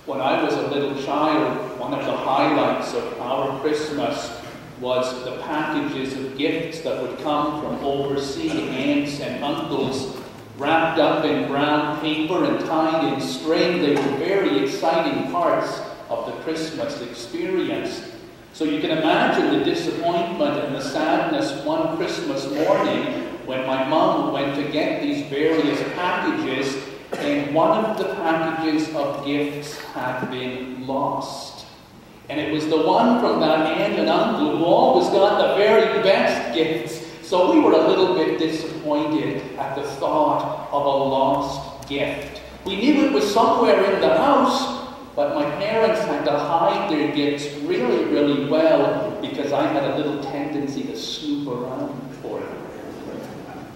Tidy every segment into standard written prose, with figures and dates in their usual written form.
When I was a little child, one of the highlights of our Christmas was the packages of gifts that would come from overseas aunts and uncles, wrapped up in brown paper and tied in string. They were very exciting parts of the Christmas experience. So you can imagine the disappointment and the sadness one Christmas morning when my mum went to get these various packages, and one of the packages of gifts had been lost. And it was the one from that aunt and uncle who always got the very best gifts. So we were a little bit disappointed at the thought of a lost gift. We knew it was somewhere in the house, but my parents had to hide their gifts really, really well because I had a little tendency to snoop around for them.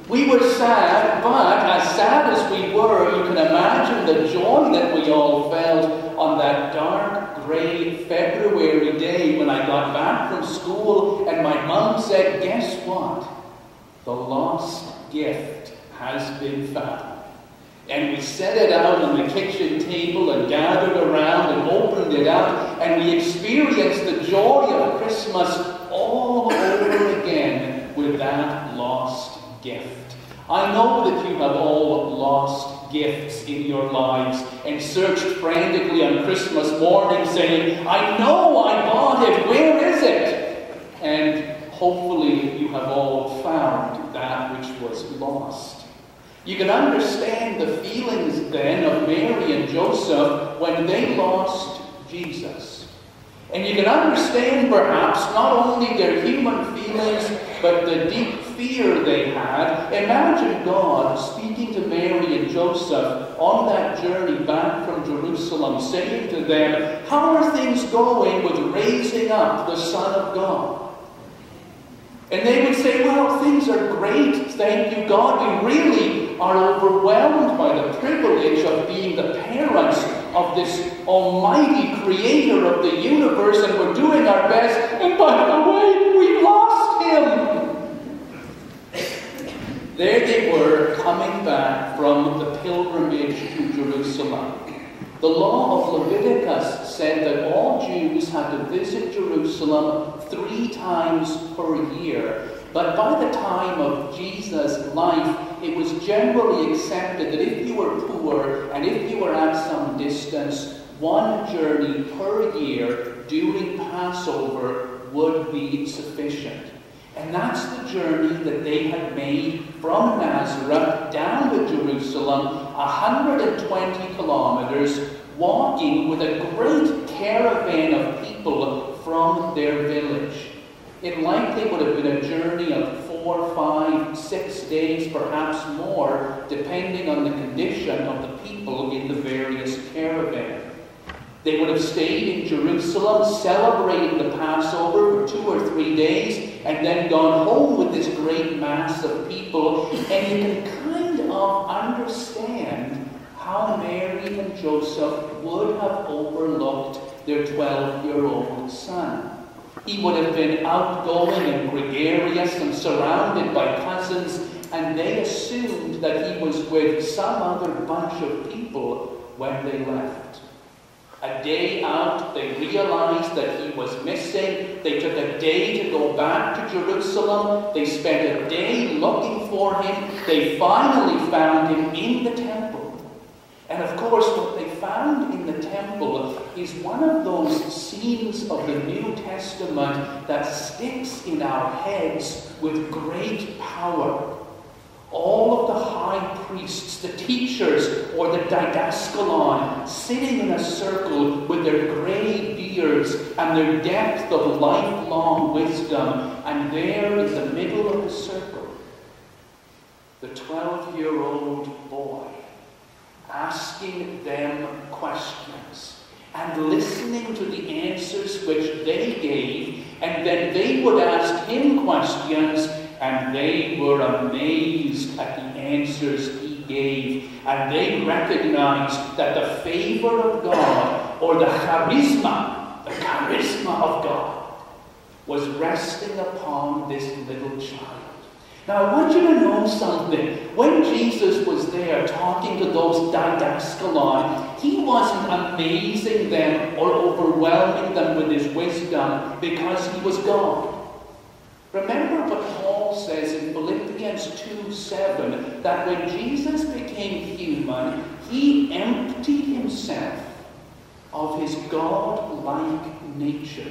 We were sad, but as sad as we were, you can imagine the joy that we all felt on that dark, grey February day when I got back from school and my mum said, "Guess what? The lost gift has been found." And we set it out on the kitchen table and gathered around and opened it up, and we experienced the joy of Christmas all over again with that lost gift. I know that you have all lost gifts in your lives and searched frantically on Christmas morning saying, "I know I bought it, where is it?" And hopefully you have all found that which was lost. You can understand the feelings then of Mary and Joseph when they lost Jesus. And you can understand perhaps not only their human feelings, but the deep fear they had. Imagine God speaking to Mary and Joseph on that journey back from Jerusalem, saying to them, "How are things going with raising up the Son of God?" And they would say, "Well, things are great, thank you, God. We really are overwhelmed by the privilege of being the parents of this almighty creator of the universe, and we're doing our best. And by the way, we lost him." There they were, coming back from the pilgrimage to Jerusalem. The law of Leviticus said that all Jews had to visit Jerusalem 3 times per year. But by the time of Jesus' life, it was generally accepted that if you were poor and if you were at some distance, one journey per year during Passover would be sufficient. And that's the journey that they had made from Nazareth down to Jerusalem, 120 kilometers, walking with a great caravan of people from their village. It likely would have been a journey of 4, 5, 6 days, perhaps more, depending on the condition of the people in the various caravans. They would have stayed in Jerusalem, celebrating the Passover for 2 or 3 days, and then gone home with this great mass of people. And you can kind of understand how Mary and Joseph would have overlooked their 12-year-old son. He would have been outgoing and gregarious and surrounded by cousins, and they assumed that he was with some other bunch of people when they left. A day out, they realized that he was missing. They took a day to go back to Jerusalem. They spent a day looking for him. They finally found him in the temple. And of course, what they found in the temple is one of those scenes of the New Testament that sticks in our heads with great power. All of the high priests, the teachers, or the didaskalon, sitting in a circle with their gray beards and their depth of lifelong wisdom, and there in the middle of the circle, the 12-year-old boy, asking them questions and listening to the answers which they gave, and then they would ask him questions, and they were amazed at the answers he gave, and they recognized that the favor of God, or the charisma of God, was resting upon this little child. Now, I want you to know something. When Jesus was there talking to those didaskalon, he wasn't amazing them or overwhelming them with his wisdom because he was God. Remember what Paul says in Philippians 2:7, that when Jesus became human, he emptied himself of his God-like nature.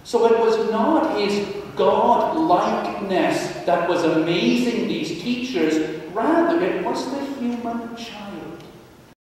So it was not his God-likeness that was amazing these teachers, rather it was the human child.